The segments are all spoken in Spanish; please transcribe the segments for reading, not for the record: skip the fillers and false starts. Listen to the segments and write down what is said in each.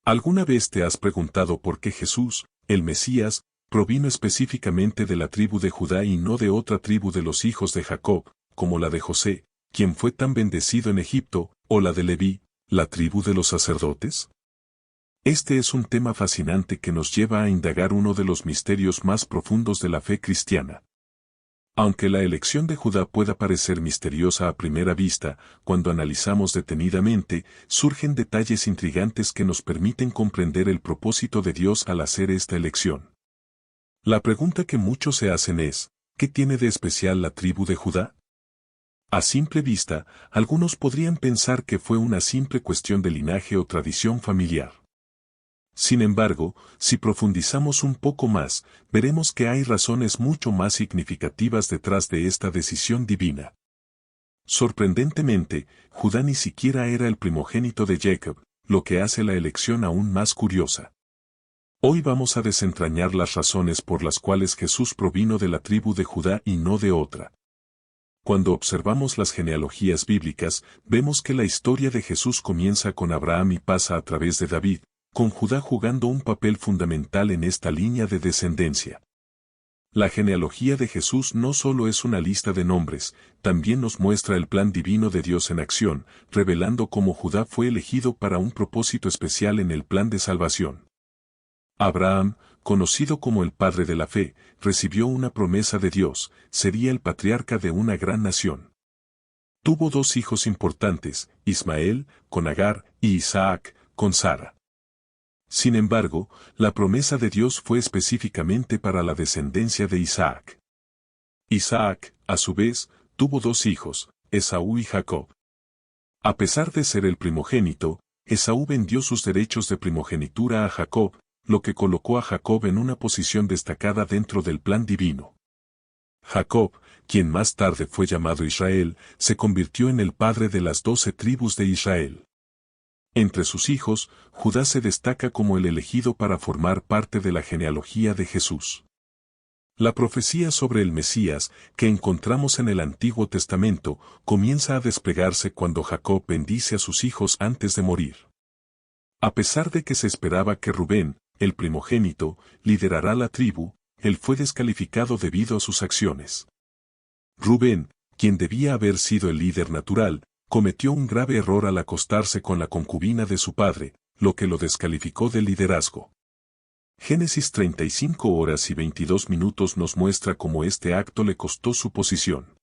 ¿Alguna vez te has preguntado por qué Jesús, el Mesías, provino específicamente de la tribu de Judá y no de otra tribu de los hijos de Jacob, como la de José, quien fue tan bendecido en Egipto, o la de Leví, la tribu de los sacerdotes? Este es un tema fascinante que nos lleva a indagar uno de los misterios más profundos de la fe cristiana. Aunque la elección de Judá pueda parecer misteriosa a primera vista, cuando analizamos detenidamente, surgen detalles intrigantes que nos permiten comprender el propósito de Dios al hacer esta elección. La pregunta que muchos se hacen es, ¿qué tiene de especial la tribu de Judá? A simple vista, algunos podrían pensar que fue una simple cuestión de linaje o tradición familiar. Sin embargo, si profundizamos un poco más, veremos que hay razones mucho más significativas detrás de esta decisión divina. Sorprendentemente, Judá ni siquiera era el primogénito de Jacob, lo que hace la elección aún más curiosa. Hoy vamos a desentrañar las razones por las cuales Jesús provino de la tribu de Judá y no de otra. Cuando observamos las genealogías bíblicas, vemos que la historia de Jesús comienza con Abraham y pasa a través de David, con Judá jugando un papel fundamental en esta línea de descendencia. La genealogía de Jesús no solo es una lista de nombres, también nos muestra el plan divino de Dios en acción, revelando cómo Judá fue elegido para un propósito especial en el plan de salvación. Abraham, conocido como el padre de la fe, recibió una promesa de Dios, sería el patriarca de una gran nación. Tuvo dos hijos importantes, Ismael, con Agar, y Isaac, con Sara. Sin embargo, la promesa de Dios fue específicamente para la descendencia de Isaac. Isaac, a su vez, tuvo dos hijos, Esaú y Jacob. A pesar de ser el primogénito, Esaú vendió sus derechos de primogenitura a Jacob, lo que colocó a Jacob en una posición destacada dentro del plan divino. Jacob, quien más tarde fue llamado Israel, se convirtió en el padre de las 12 tribus de Israel. Entre sus hijos, Judá se destaca como el elegido para formar parte de la genealogía de Jesús. La profecía sobre el Mesías, que encontramos en el Antiguo Testamento, comienza a desplegarse cuando Jacob bendice a sus hijos antes de morir. A pesar de que se esperaba que Rubén, el primogénito, liderara la tribu, él fue descalificado debido a sus acciones. Rubén, quien debía haber sido el líder natural, cometió un grave error al acostarse con la concubina de su padre, lo que lo descalificó del liderazgo. Génesis 35 horas y 22 minutos nos muestra cómo este acto le costó su posición.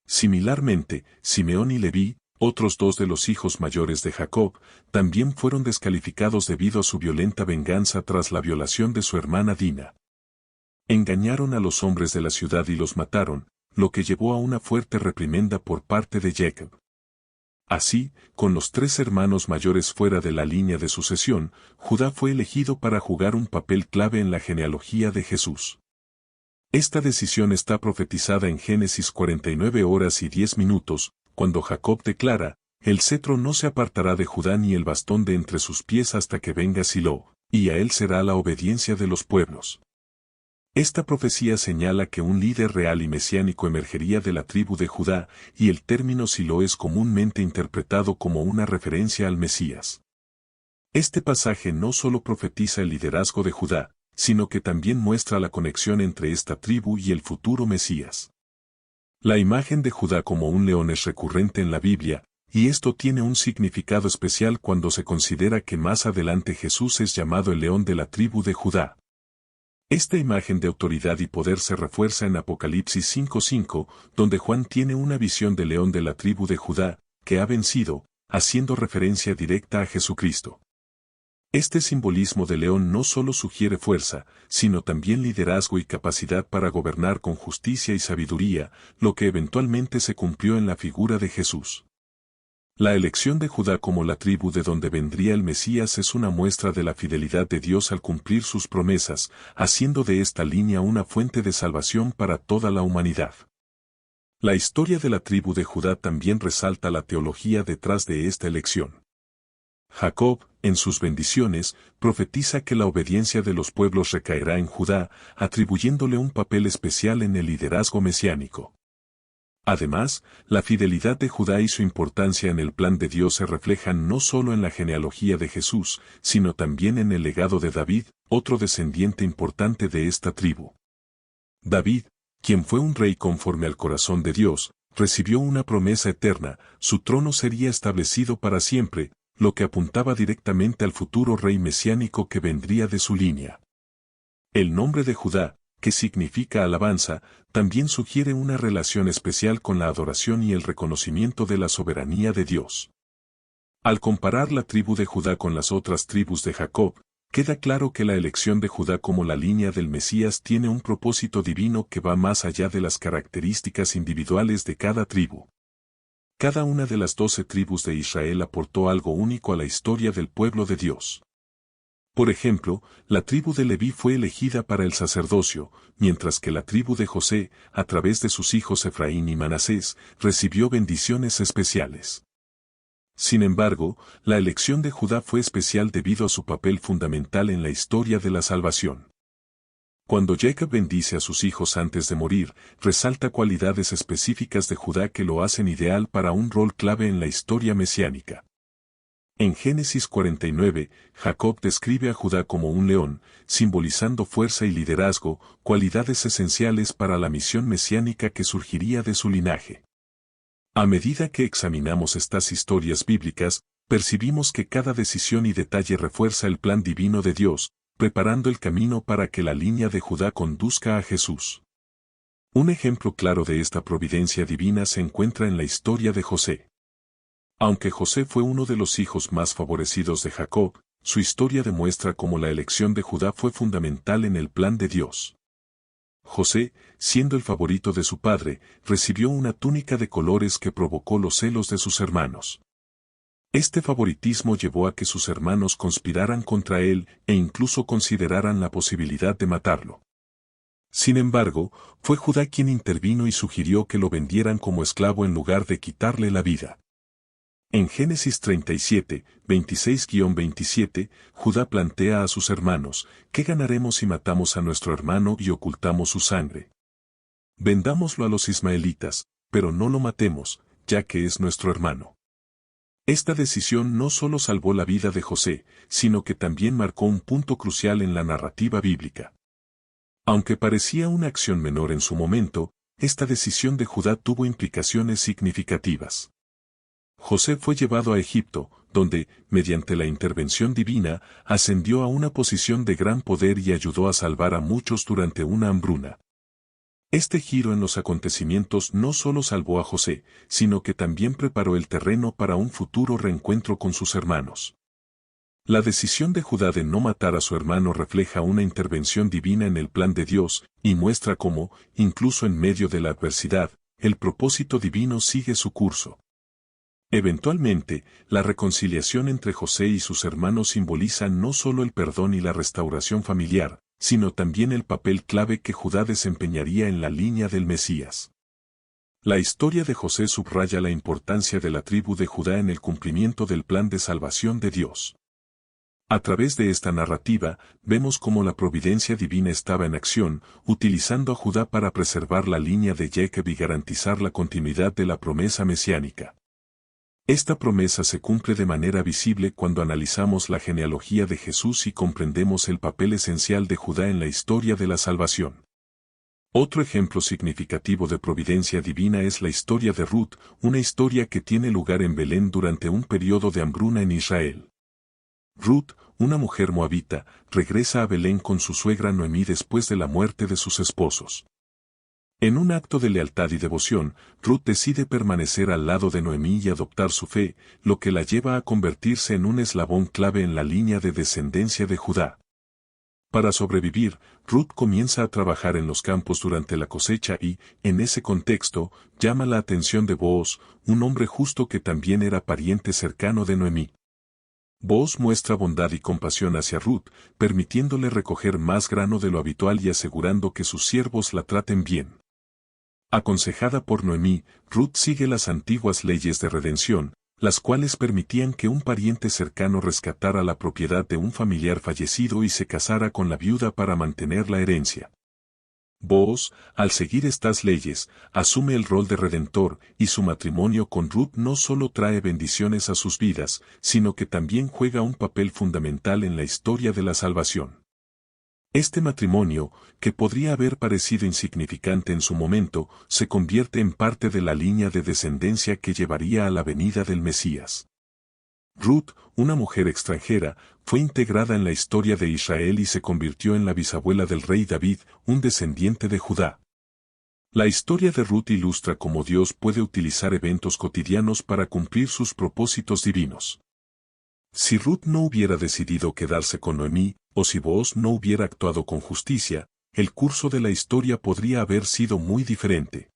Similarmente, Simeón y Leví, otros dos de los hijos mayores de Jacob, también fueron descalificados debido a su violenta venganza tras la violación de su hermana Dina. Engañaron a los hombres de la ciudad y los mataron, lo que llevó a una fuerte reprimenda por parte de Jacob. Así, con los tres hermanos mayores fuera de la línea de sucesión, Judá fue elegido para jugar un papel clave en la genealogía de Jesús. Esta decisión está profetizada en Génesis 49 horas y 10 minutos, cuando Jacob declara, el cetro no se apartará de Judá ni el bastón de entre sus pies hasta que venga Silo, y a él será la obediencia de los pueblos. Esta profecía señala que un líder real y mesiánico emergería de la tribu de Judá, y el término Silo es comúnmente interpretado como una referencia al Mesías. Este pasaje no solo profetiza el liderazgo de Judá, sino que también muestra la conexión entre esta tribu y el futuro Mesías. La imagen de Judá como un león es recurrente en la Biblia, y esto tiene un significado especial cuando se considera que más adelante Jesús es llamado el león de la tribu de Judá. Esta imagen de autoridad y poder se refuerza en Apocalipsis 5:5, donde Juan tiene una visión del león de la tribu de Judá, que ha vencido, haciendo referencia directa a Jesucristo. Este simbolismo de león no solo sugiere fuerza, sino también liderazgo y capacidad para gobernar con justicia y sabiduría, lo que eventualmente se cumplió en la figura de Jesús. La elección de Judá como la tribu de donde vendría el Mesías es una muestra de la fidelidad de Dios al cumplir sus promesas, haciendo de esta línea una fuente de salvación para toda la humanidad. La historia de la tribu de Judá también resalta la teología detrás de esta elección. Jacob, en sus bendiciones, profetiza que la obediencia de los pueblos recaerá en Judá, atribuyéndole un papel especial en el liderazgo mesiánico. Además, la fidelidad de Judá y su importancia en el plan de Dios se reflejan no solo en la genealogía de Jesús, sino también en el legado de David, otro descendiente importante de esta tribu. David, quien fue un rey conforme al corazón de Dios, recibió una promesa eterna: su trono sería establecido para siempre, lo que apuntaba directamente al futuro rey mesiánico que vendría de su línea. El nombre de Judá, que significa alabanza, también sugiere una relación especial con la adoración y el reconocimiento de la soberanía de Dios. Al comparar la tribu de Judá con las otras tribus de Jacob, queda claro que la elección de Judá como la línea del Mesías tiene un propósito divino que va más allá de las características individuales de cada tribu. Cada una de las 12 tribus de Israel aportó algo único a la historia del pueblo de Dios. Por ejemplo, la tribu de Leví fue elegida para el sacerdocio, mientras que la tribu de José, a través de sus hijos Efraín y Manasés, recibió bendiciones especiales. Sin embargo, la elección de Judá fue especial debido a su papel fundamental en la historia de la salvación. Cuando Jacob bendice a sus hijos antes de morir, resalta cualidades específicas de Judá que lo hacen ideal para un rol clave en la historia mesiánica. En Génesis 49, Jacob describe a Judá como un león, simbolizando fuerza y liderazgo, cualidades esenciales para la misión mesiánica que surgiría de su linaje. A medida que examinamos estas historias bíblicas, percibimos que cada decisión y detalle refuerza el plan divino de Dios, preparando el camino para que la línea de Judá conduzca a Jesús. Un ejemplo claro de esta providencia divina se encuentra en la historia de José. Aunque José fue uno de los hijos más favorecidos de Jacob, su historia demuestra cómo la elección de Judá fue fundamental en el plan de Dios. José, siendo el favorito de su padre, recibió una túnica de colores que provocó los celos de sus hermanos. Este favoritismo llevó a que sus hermanos conspiraran contra él e incluso consideraran la posibilidad de matarlo. Sin embargo, fue Judá quien intervino y sugirió que lo vendieran como esclavo en lugar de quitarle la vida. En Génesis 37, 26-27, Judá plantea a sus hermanos: ¿qué ganaremos si matamos a nuestro hermano y ocultamos su sangre? Vendámoslo a los ismaelitas, pero no lo matemos, ya que es nuestro hermano. Esta decisión no solo salvó la vida de José, sino que también marcó un punto crucial en la narrativa bíblica. Aunque parecía una acción menor en su momento, esta decisión de Judá tuvo implicaciones significativas. José fue llevado a Egipto, donde, mediante la intervención divina, ascendió a una posición de gran poder y ayudó a salvar a muchos durante una hambruna. Este giro en los acontecimientos no solo salvó a José, sino que también preparó el terreno para un futuro reencuentro con sus hermanos. La decisión de Judá de no matar a su hermano refleja una intervención divina en el plan de Dios, y muestra cómo, incluso en medio de la adversidad, el propósito divino sigue su curso. Eventualmente, la reconciliación entre José y sus hermanos simboliza no solo el perdón y la restauración familiar, sino también el papel clave que Judá desempeñaría en la línea del Mesías. La historia de José subraya la importancia de la tribu de Judá en el cumplimiento del plan de salvación de Dios. A través de esta narrativa, vemos cómo la providencia divina estaba en acción, utilizando a Judá para preservar la línea de Jacob y garantizar la continuidad de la promesa mesiánica. Esta promesa se cumple de manera visible cuando analizamos la genealogía de Jesús y comprendemos el papel esencial de Judá en la historia de la salvación. Otro ejemplo significativo de providencia divina es la historia de Ruth, una historia que tiene lugar en Belén durante un periodo de hambruna en Israel. Ruth, una mujer moabita, regresa a Belén con su suegra Noemí después de la muerte de sus esposos. En un acto de lealtad y devoción, Ruth decide permanecer al lado de Noemí y adoptar su fe, lo que la lleva a convertirse en un eslabón clave en la línea de descendencia de Judá. Para sobrevivir, Ruth comienza a trabajar en los campos durante la cosecha y, en ese contexto, llama la atención de Booz, un hombre justo que también era pariente cercano de Noemí. Booz muestra bondad y compasión hacia Ruth, permitiéndole recoger más grano de lo habitual y asegurando que sus siervos la traten bien. Aconsejada por Noemí, Ruth sigue las antiguas leyes de redención, las cuales permitían que un pariente cercano rescatara la propiedad de un familiar fallecido y se casara con la viuda para mantener la herencia. Booz, al seguir estas leyes, asume el rol de redentor, y su matrimonio con Ruth no solo trae bendiciones a sus vidas, sino que también juega un papel fundamental en la historia de la salvación. Este matrimonio, que podría haber parecido insignificante en su momento, se convierte en parte de la línea de descendencia que llevaría a la venida del Mesías. Ruth, una mujer extranjera, fue integrada en la historia de Israel y se convirtió en la bisabuela del rey David, un descendiente de Judá. La historia de Ruth ilustra cómo Dios puede utilizar eventos cotidianos para cumplir sus propósitos divinos. Si Ruth no hubiera decidido quedarse con Noemí, o si Booz no hubiera actuado con justicia, el curso de la historia podría haber sido muy diferente.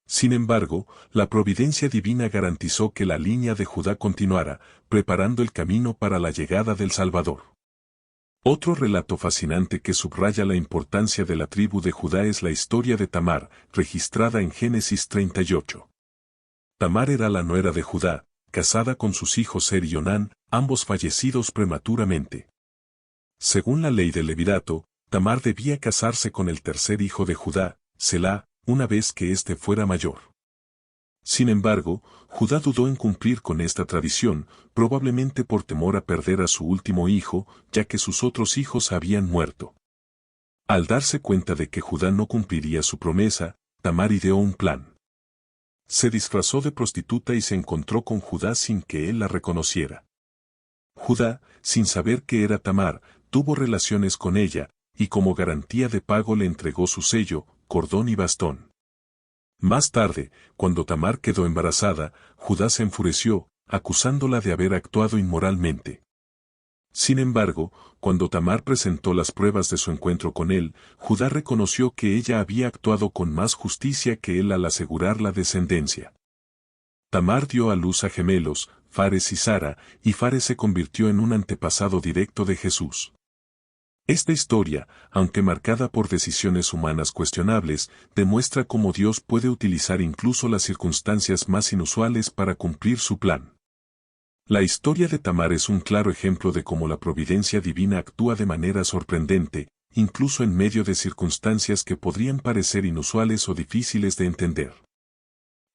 Sin embargo, la providencia divina garantizó que la línea de Judá continuara, preparando el camino para la llegada del Salvador. Otro relato fascinante que subraya la importancia de la tribu de Judá es la historia de Tamar, registrada en Génesis 38. Tamar era la nuera de Judá, casada con sus hijos Er y Onán, ambos fallecidos prematuramente. Según la ley del Levirato, Tamar debía casarse con el tercer hijo de Judá, Selá, una vez que éste fuera mayor. Sin embargo, Judá dudó en cumplir con esta tradición, probablemente por temor a perder a su último hijo, ya que sus otros hijos habían muerto. Al darse cuenta de que Judá no cumpliría su promesa, Tamar ideó un plan. Se disfrazó de prostituta y se encontró con Judá sin que él la reconociera. Judá, sin saber que era Tamar, tuvo relaciones con ella, y como garantía de pago le entregó su sello, cordón y bastón. Más tarde, cuando Tamar quedó embarazada, Judá se enfureció, acusándola de haber actuado inmoralmente. Sin embargo, cuando Tamar presentó las pruebas de su encuentro con él, Judá reconoció que ella había actuado con más justicia que él al asegurar la descendencia. Tamar dio a luz a gemelos, Fares y Zara, y Fares se convirtió en un antepasado directo de Jesús. Esta historia, aunque marcada por decisiones humanas cuestionables, demuestra cómo Dios puede utilizar incluso las circunstancias más inusuales para cumplir su plan. La historia de Tamar es un claro ejemplo de cómo la providencia divina actúa de manera sorprendente, incluso en medio de circunstancias que podrían parecer inusuales o difíciles de entender.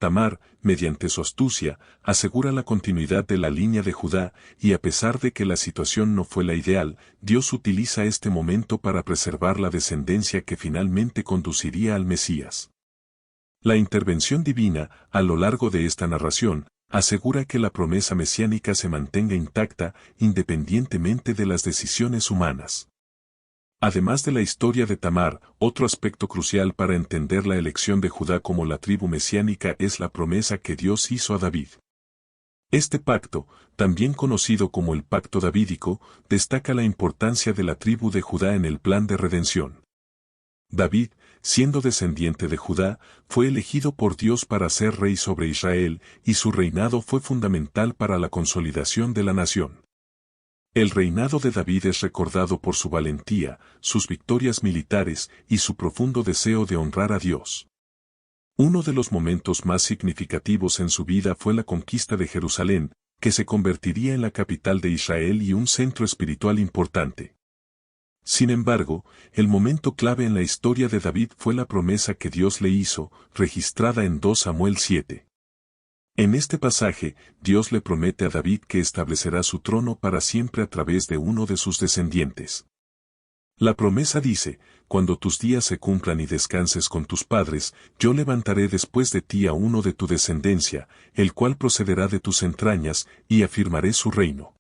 Tamar, mediante su astucia, asegura la continuidad de la línea de Judá, y a pesar de que la situación no fue la ideal, Dios utiliza este momento para preservar la descendencia que finalmente conduciría al Mesías. La intervención divina, a lo largo de esta narración, asegura que la promesa mesiánica se mantenga intacta, independientemente de las decisiones humanas. Además de la historia de Tamar, otro aspecto crucial para entender la elección de Judá como la tribu mesiánica es la promesa que Dios hizo a David. Este pacto, también conocido como el pacto davídico, destaca la importancia de la tribu de Judá en el plan de redención. David, siendo descendiente de Judá, fue elegido por Dios para ser rey sobre Israel, y su reinado fue fundamental para la consolidación de la nación. El reinado de David es recordado por su valentía, sus victorias militares y su profundo deseo de honrar a Dios. Uno de los momentos más significativos en su vida fue la conquista de Jerusalén, que se convertiría en la capital de Israel y un centro espiritual importante. Sin embargo, el momento clave en la historia de David fue la promesa que Dios le hizo, registrada en 2 Samuel 7. En este pasaje, Dios le promete a David que establecerá su trono para siempre a través de uno de sus descendientes. La promesa dice, cuando tus días se cumplan y descanses con tus padres, yo levantaré después de ti a uno de tu descendencia, el cual procederá de tus entrañas, y afirmaré su reino.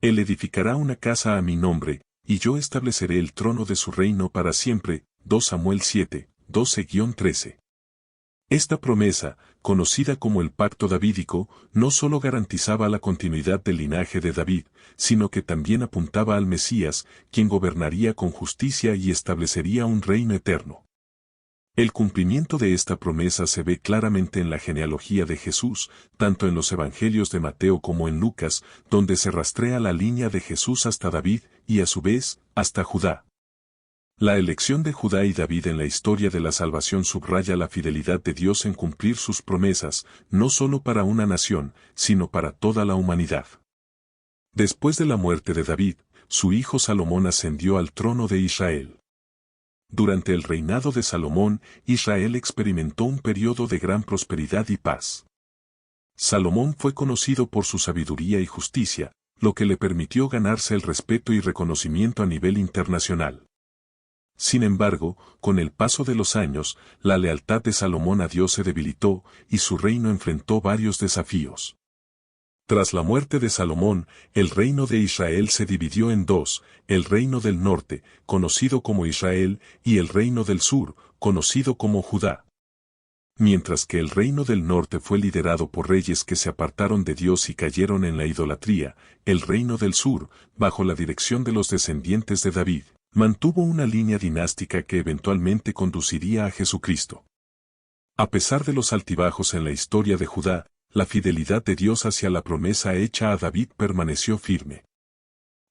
Él edificará una casa a mi nombre, y yo estableceré el trono de su reino para siempre. 2 Samuel 7, 12-13. Esta promesa, conocida como el Pacto Davídico, no solo garantizaba la continuidad del linaje de David, sino que también apuntaba al Mesías, quien gobernaría con justicia y establecería un reino eterno. El cumplimiento de esta promesa se ve claramente en la genealogía de Jesús, tanto en los evangelios de Mateo como en Lucas, donde se rastrea la línea de Jesús hasta David, y a su vez, hasta Judá. La elección de Judá y David en la historia de la salvación subraya la fidelidad de Dios en cumplir sus promesas, no solo para una nación, sino para toda la humanidad. Después de la muerte de David, su hijo Salomón ascendió al trono de Israel. Durante el reinado de Salomón, Israel experimentó un periodo de gran prosperidad y paz. Salomón fue conocido por su sabiduría y justicia, lo que le permitió ganarse el respeto y reconocimiento a nivel internacional. Sin embargo, con el paso de los años, la lealtad de Salomón a Dios se debilitó y su reino enfrentó varios desafíos. Tras la muerte de Salomón, el reino de Israel se dividió en dos, el reino del norte, conocido como Israel, y el reino del sur, conocido como Judá. Mientras que el reino del norte fue liderado por reyes que se apartaron de Dios y cayeron en la idolatría, el reino del sur, bajo la dirección de los descendientes de David, mantuvo una línea dinástica que eventualmente conduciría a Jesucristo. A pesar de los altibajos en la historia de Judá, la fidelidad de Dios hacia la promesa hecha a David permaneció firme.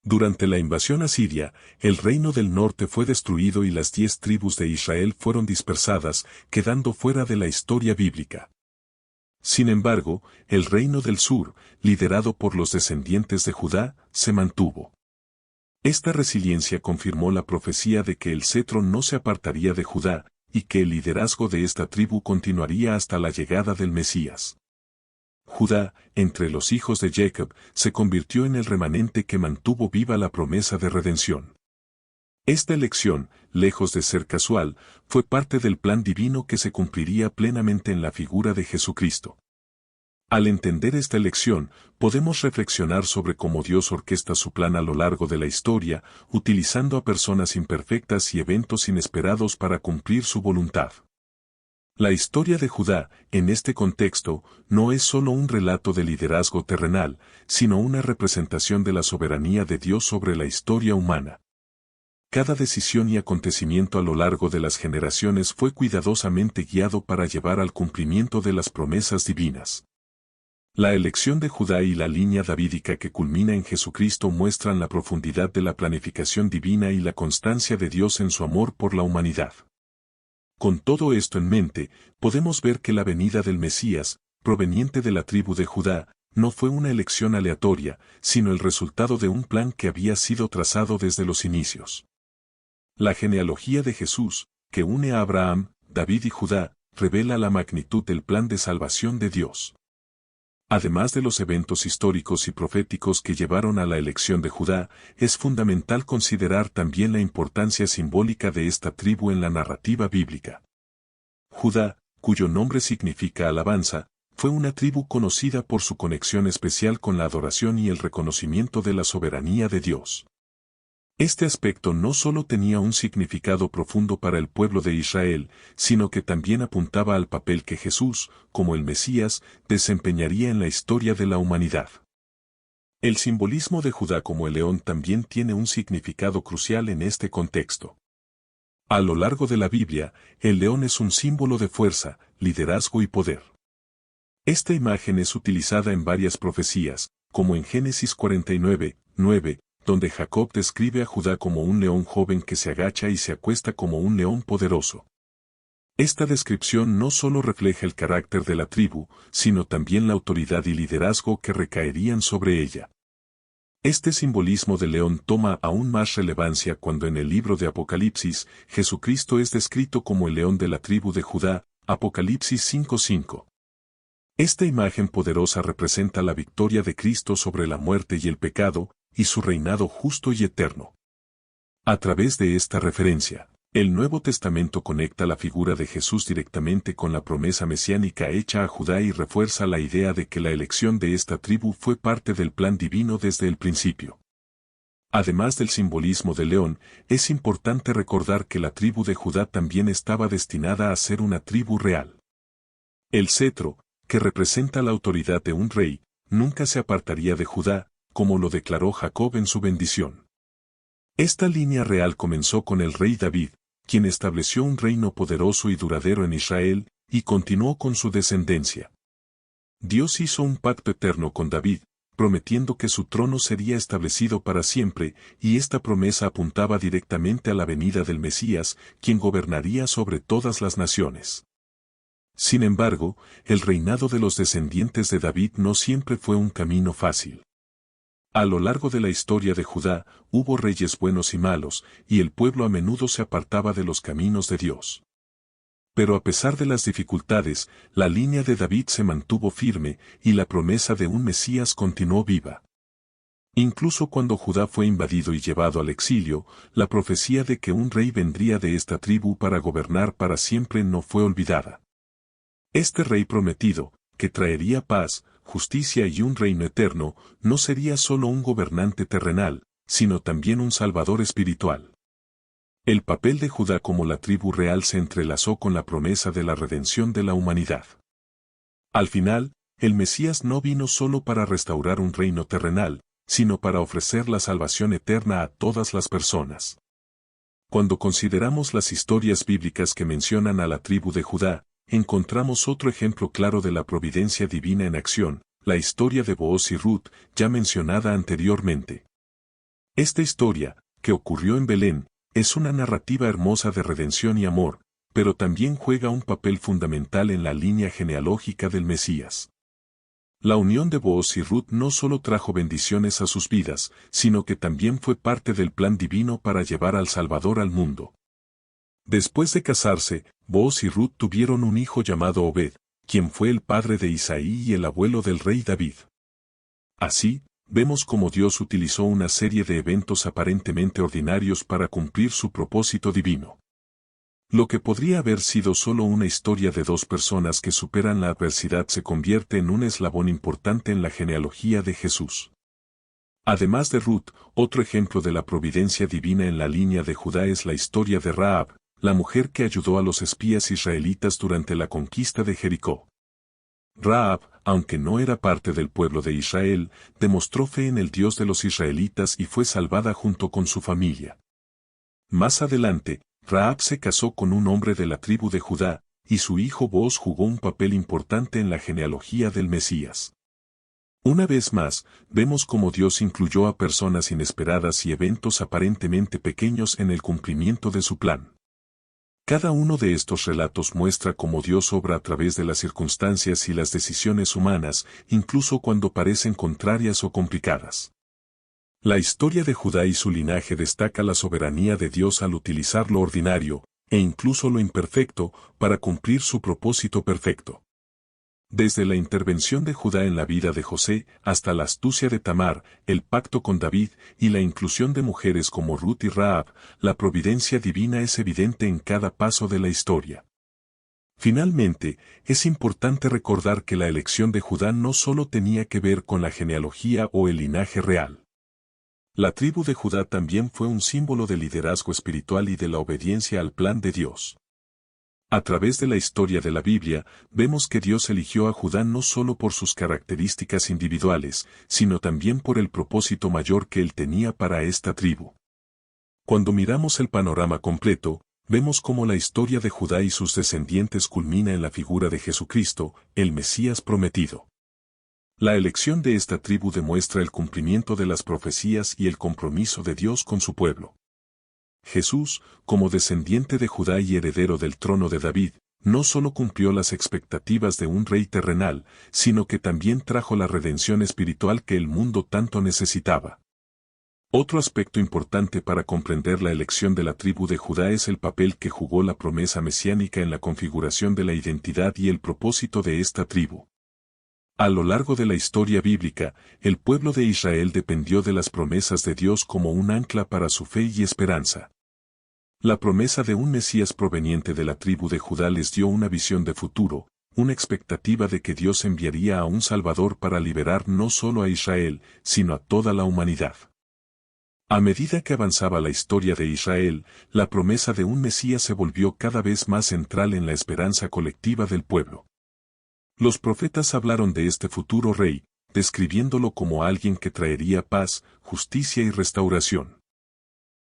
Durante la invasión asiria, el reino del norte fue destruido y las 10 tribus de Israel fueron dispersadas, quedando fuera de la historia bíblica. Sin embargo, el reino del sur, liderado por los descendientes de Judá, se mantuvo. Esta resiliencia confirmó la profecía de que el cetro no se apartaría de Judá, y que el liderazgo de esta tribu continuaría hasta la llegada del Mesías. Judá, entre los hijos de Jacob, se convirtió en el remanente que mantuvo viva la promesa de redención. Esta elección, lejos de ser casual, fue parte del plan divino que se cumpliría plenamente en la figura de Jesucristo. Al entender esta elección, podemos reflexionar sobre cómo Dios orquesta su plan a lo largo de la historia, utilizando a personas imperfectas y eventos inesperados para cumplir su voluntad. La historia de Judá, en este contexto, no es solo un relato de liderazgo terrenal, sino una representación de la soberanía de Dios sobre la historia humana. Cada decisión y acontecimiento a lo largo de las generaciones fue cuidadosamente guiado para llevar al cumplimiento de las promesas divinas. La elección de Judá y la línea davídica que culmina en Jesucristo muestran la profundidad de la planificación divina y la constancia de Dios en su amor por la humanidad. Con todo esto en mente, podemos ver que la venida del Mesías, proveniente de la tribu de Judá, no fue una elección aleatoria, sino el resultado de un plan que había sido trazado desde los inicios. La genealogía de Jesús, que une a Abraham, David y Judá, revela la magnitud del plan de salvación de Dios. Además de los eventos históricos y proféticos que llevaron a la elección de Judá, es fundamental considerar también la importancia simbólica de esta tribu en la narrativa bíblica. Judá, cuyo nombre significa alabanza, fue una tribu conocida por su conexión especial con la adoración y el reconocimiento de la soberanía de Dios. Este aspecto no solo tenía un significado profundo para el pueblo de Israel, sino que también apuntaba al papel que Jesús, como el Mesías, desempeñaría en la historia de la humanidad. El simbolismo de Judá como el león también tiene un significado crucial en este contexto. A lo largo de la Biblia, el león es un símbolo de fuerza, liderazgo y poder. Esta imagen es utilizada en varias profecías, como en Génesis 49:9, donde Jacob describe a Judá como un león joven que se agacha y se acuesta como un león poderoso. Esta descripción no solo refleja el carácter de la tribu, sino también la autoridad y liderazgo que recaerían sobre ella. Este simbolismo del león toma aún más relevancia cuando en el libro de Apocalipsis, Jesucristo es descrito como el león de la tribu de Judá, Apocalipsis 5:5. Esta imagen poderosa representa la victoria de Cristo sobre la muerte y el pecado, y su reinado justo y eterno. A través de esta referencia, el Nuevo Testamento conecta la figura de Jesús directamente con la promesa mesiánica hecha a Judá y refuerza la idea de que la elección de esta tribu fue parte del plan divino desde el principio. Además del simbolismo del león, es importante recordar que la tribu de Judá también estaba destinada a ser una tribu real. El cetro, que representa la autoridad de un rey, nunca se apartaría de Judá, como lo declaró Jacob en su bendición. Esta línea real comenzó con el rey David, quien estableció un reino poderoso y duradero en Israel, y continuó con su descendencia. Dios hizo un pacto eterno con David, prometiendo que su trono sería establecido para siempre, y esta promesa apuntaba directamente a la venida del Mesías, quien gobernaría sobre todas las naciones. Sin embargo, el reinado de los descendientes de David no siempre fue un camino fácil. A lo largo de la historia de Judá, hubo reyes buenos y malos, y el pueblo a menudo se apartaba de los caminos de Dios. Pero a pesar de las dificultades, la línea de David se mantuvo firme, y la promesa de un Mesías continuó viva. Incluso cuando Judá fue invadido y llevado al exilio, la profecía de que un rey vendría de esta tribu para gobernar para siempre no fue olvidada. Este rey prometido, que traería paz, justicia y un reino eterno, no sería solo un gobernante terrenal, sino también un salvador espiritual. El papel de Judá como la tribu real se entrelazó con la promesa de la redención de la humanidad. Al final, el Mesías no vino solo para restaurar un reino terrenal, sino para ofrecer la salvación eterna a todas las personas. Cuando consideramos las historias bíblicas que mencionan a la tribu de Judá, encontramos otro ejemplo claro de la providencia divina en acción, la historia de Booz y Ruth, ya mencionada anteriormente. Esta historia, que ocurrió en Belén, es una narrativa hermosa de redención y amor, pero también juega un papel fundamental en la línea genealógica del Mesías. La unión de Booz y Ruth no solo trajo bendiciones a sus vidas, sino que también fue parte del plan divino para llevar al Salvador al mundo. Después de casarse, Booz y Ruth tuvieron un hijo llamado Obed, quien fue el padre de Isaí y el abuelo del rey David. Así, vemos cómo Dios utilizó una serie de eventos aparentemente ordinarios para cumplir su propósito divino. Lo que podría haber sido solo una historia de dos personas que superan la adversidad se convierte en un eslabón importante en la genealogía de Jesús. Además de Ruth, otro ejemplo de la providencia divina en la línea de Judá es la historia de Rahab, la mujer que ayudó a los espías israelitas durante la conquista de Jericó. Rahab, aunque no era parte del pueblo de Israel, demostró fe en el Dios de los israelitas y fue salvada junto con su familia. Más adelante, Rahab se casó con un hombre de la tribu de Judá, y su hijo Booz jugó un papel importante en la genealogía del Mesías. Una vez más, vemos cómo Dios incluyó a personas inesperadas y eventos aparentemente pequeños en el cumplimiento de su plan. Cada uno de estos relatos muestra cómo Dios obra a través de las circunstancias y las decisiones humanas, incluso cuando parecen contrarias o complicadas. La historia de Judá y su linaje destaca la soberanía de Dios al utilizar lo ordinario, e incluso lo imperfecto, para cumplir su propósito perfecto. Desde la intervención de Judá en la vida de José, hasta la astucia de Tamar, el pacto con David, y la inclusión de mujeres como Ruth y Rahab, la providencia divina es evidente en cada paso de la historia. Finalmente, es importante recordar que la elección de Judá no solo tenía que ver con la genealogía o el linaje real. La tribu de Judá también fue un símbolo de liderazgo espiritual y de la obediencia al plan de Dios. A través de la historia de la Biblia, vemos que Dios eligió a Judá no solo por sus características individuales, sino también por el propósito mayor que él tenía para esta tribu. Cuando miramos el panorama completo, vemos cómo la historia de Judá y sus descendientes culmina en la figura de Jesucristo, el Mesías prometido. La elección de esta tribu demuestra el cumplimiento de las profecías y el compromiso de Dios con su pueblo. Jesús, como descendiente de Judá y heredero del trono de David, no solo cumplió las expectativas de un rey terrenal, sino que también trajo la redención espiritual que el mundo tanto necesitaba. Otro aspecto importante para comprender la elección de la tribu de Judá es el papel que jugó la promesa mesiánica en la configuración de la identidad y el propósito de esta tribu. A lo largo de la historia bíblica, el pueblo de Israel dependió de las promesas de Dios como un ancla para su fe y esperanza. La promesa de un Mesías proveniente de la tribu de Judá les dio una visión de futuro, una expectativa de que Dios enviaría a un Salvador para liberar no solo a Israel, sino a toda la humanidad. A medida que avanzaba la historia de Israel, la promesa de un Mesías se volvió cada vez más central en la esperanza colectiva del pueblo. Los profetas hablaron de este futuro rey, describiéndolo como alguien que traería paz, justicia y restauración.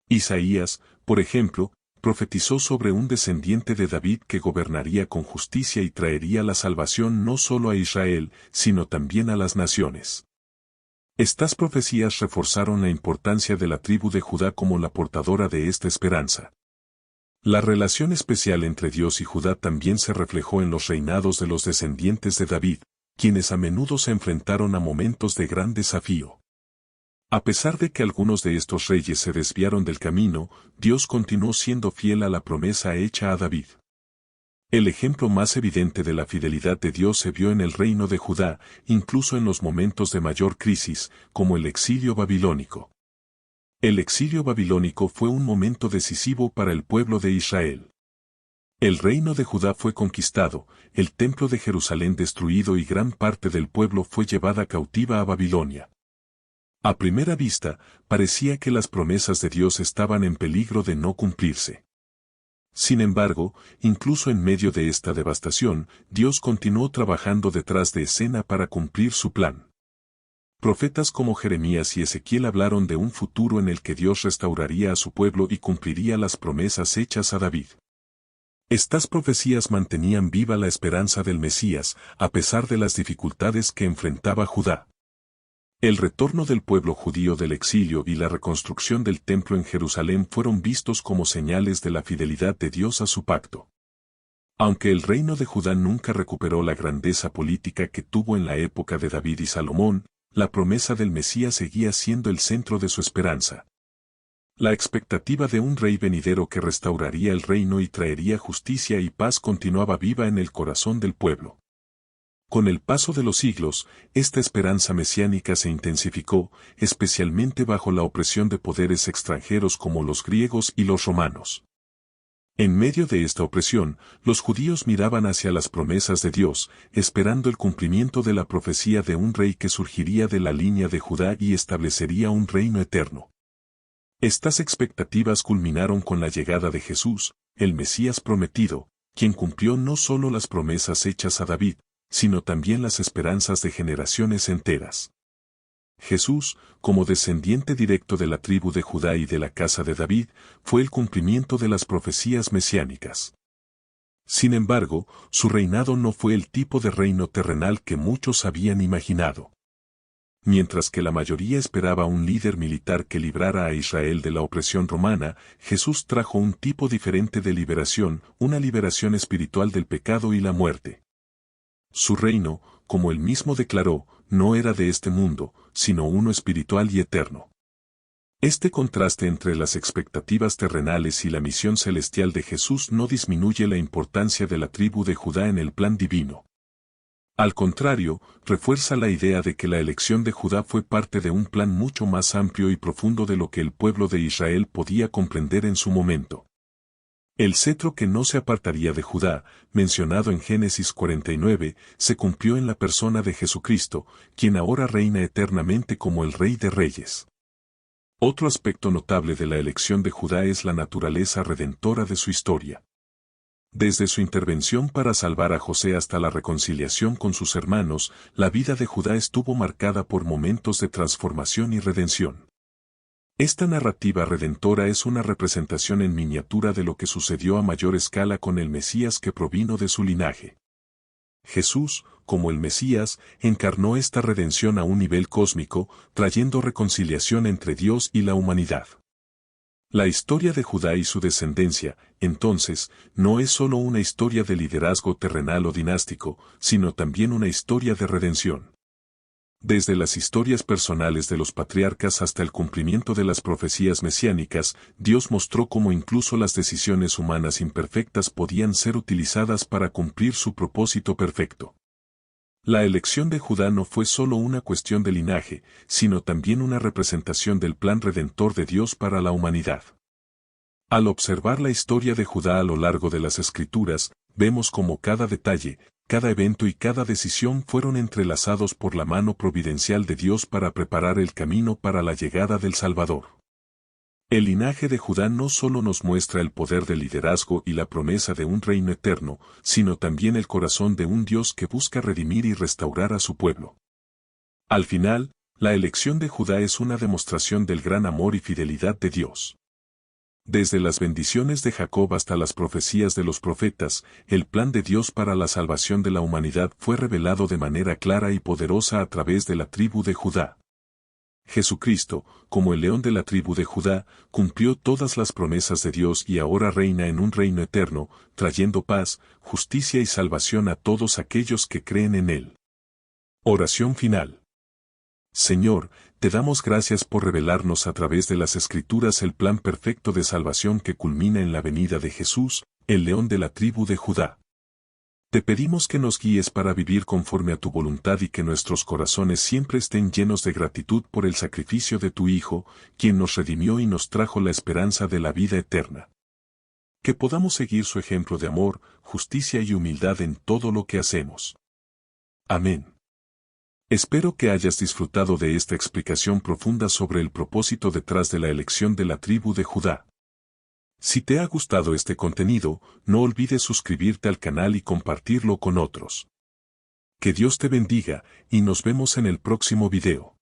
Isaías, por ejemplo, profetizó sobre un descendiente de David que gobernaría con justicia y traería la salvación no solo a Israel, sino también a las naciones. Estas profecías reforzaron la importancia de la tribu de Judá como la portadora de esta esperanza. La relación especial entre Dios y Judá también se reflejó en los reinados de los descendientes de David, quienes a menudo se enfrentaron a momentos de gran desafío. A pesar de que algunos de estos reyes se desviaron del camino, Dios continuó siendo fiel a la promesa hecha a David. El ejemplo más evidente de la fidelidad de Dios se vio en el reino de Judá, incluso en los momentos de mayor crisis, como el exilio babilónico. El exilio babilónico fue un momento decisivo para el pueblo de Israel. El reino de Judá fue conquistado, el templo de Jerusalén destruido y gran parte del pueblo fue llevada cautiva a Babilonia. A primera vista, parecía que las promesas de Dios estaban en peligro de no cumplirse. Sin embargo, incluso en medio de esta devastación, Dios continuó trabajando detrás de escena para cumplir su plan. Profetas como Jeremías y Ezequiel hablaron de un futuro en el que Dios restauraría a su pueblo y cumpliría las promesas hechas a David. Estas profecías mantenían viva la esperanza del Mesías, a pesar de las dificultades que enfrentaba Judá. El retorno del pueblo judío del exilio y la reconstrucción del templo en Jerusalén fueron vistos como señales de la fidelidad de Dios a su pacto. Aunque el reino de Judá nunca recuperó la grandeza política que tuvo en la época de David y Salomón, la promesa del Mesías seguía siendo el centro de su esperanza. La expectativa de un rey venidero que restauraría el reino y traería justicia y paz continuaba viva en el corazón del pueblo. Con el paso de los siglos, esta esperanza mesiánica se intensificó, especialmente bajo la opresión de poderes extranjeros como los griegos y los romanos. En medio de esta opresión, los judíos miraban hacia las promesas de Dios, esperando el cumplimiento de la profecía de un rey que surgiría de la línea de Judá y establecería un reino eterno. Estas expectativas culminaron con la llegada de Jesús, el Mesías prometido, quien cumplió no solo las promesas hechas a David, sino también las esperanzas de generaciones enteras. Jesús, como descendiente directo de la tribu de Judá y de la casa de David, fue el cumplimiento de las profecías mesiánicas. Sin embargo, su reinado no fue el tipo de reino terrenal que muchos habían imaginado. Mientras que la mayoría esperaba un líder militar que librara a Israel de la opresión romana, Jesús trajo un tipo diferente de liberación, una liberación espiritual del pecado y la muerte. Su reino, como él mismo declaró, no era de este mundo, sino uno espiritual y eterno. Este contraste entre las expectativas terrenales y la misión celestial de Jesús no disminuye la importancia de la tribu de Judá en el plan divino. Al contrario, refuerza la idea de que la elección de Judá fue parte de un plan mucho más amplio y profundo de lo que el pueblo de Israel podía comprender en su momento. El cetro que no se apartaría de Judá, mencionado en Génesis 49, se cumplió en la persona de Jesucristo, quien ahora reina eternamente como el Rey de Reyes. Otro aspecto notable de la elección de Judá es la naturaleza redentora de su historia. Desde su intervención para salvar a José hasta la reconciliación con sus hermanos, la vida de Judá estuvo marcada por momentos de transformación y redención. Esta narrativa redentora es una representación en miniatura de lo que sucedió a mayor escala con el Mesías que provino de su linaje. Jesús, como el Mesías, encarnó esta redención a un nivel cósmico, trayendo reconciliación entre Dios y la humanidad. La historia de Judá y su descendencia, entonces, no es solo una historia de liderazgo terrenal o dinástico, sino también una historia de redención. Desde las historias personales de los patriarcas hasta el cumplimiento de las profecías mesiánicas, Dios mostró cómo incluso las decisiones humanas imperfectas podían ser utilizadas para cumplir su propósito perfecto. La elección de Judá no fue solo una cuestión de linaje, sino también una representación del plan redentor de Dios para la humanidad. Al observar la historia de Judá a lo largo de las Escrituras, vemos cómo cada detalle, cada evento y cada decisión fueron entrelazados por la mano providencial de Dios para preparar el camino para la llegada del Salvador. El linaje de Judá no solo nos muestra el poder del liderazgo y la promesa de un reino eterno, sino también el corazón de un Dios que busca redimir y restaurar a su pueblo. Al final, la elección de Judá es una demostración del gran amor y fidelidad de Dios. Desde las bendiciones de Jacob hasta las profecías de los profetas, el plan de Dios para la salvación de la humanidad fue revelado de manera clara y poderosa a través de la tribu de Judá. Jesucristo, como el león de la tribu de Judá, cumplió todas las promesas de Dios y ahora reina en un reino eterno, trayendo paz, justicia y salvación a todos aquellos que creen en Él. Oración final. Señor, te damos gracias por revelarnos a través de las Escrituras el plan perfecto de salvación que culmina en la venida de Jesús, el león de la tribu de Judá. Te pedimos que nos guíes para vivir conforme a tu voluntad y que nuestros corazones siempre estén llenos de gratitud por el sacrificio de tu Hijo, quien nos redimió y nos trajo la esperanza de la vida eterna. Que podamos seguir su ejemplo de amor, justicia y humildad en todo lo que hacemos. Amén. Espero que hayas disfrutado de esta explicación profunda sobre el propósito detrás de la elección de la tribu de Judá. Si te ha gustado este contenido, no olvides suscribirte al canal y compartirlo con otros. Que Dios te bendiga, y nos vemos en el próximo video.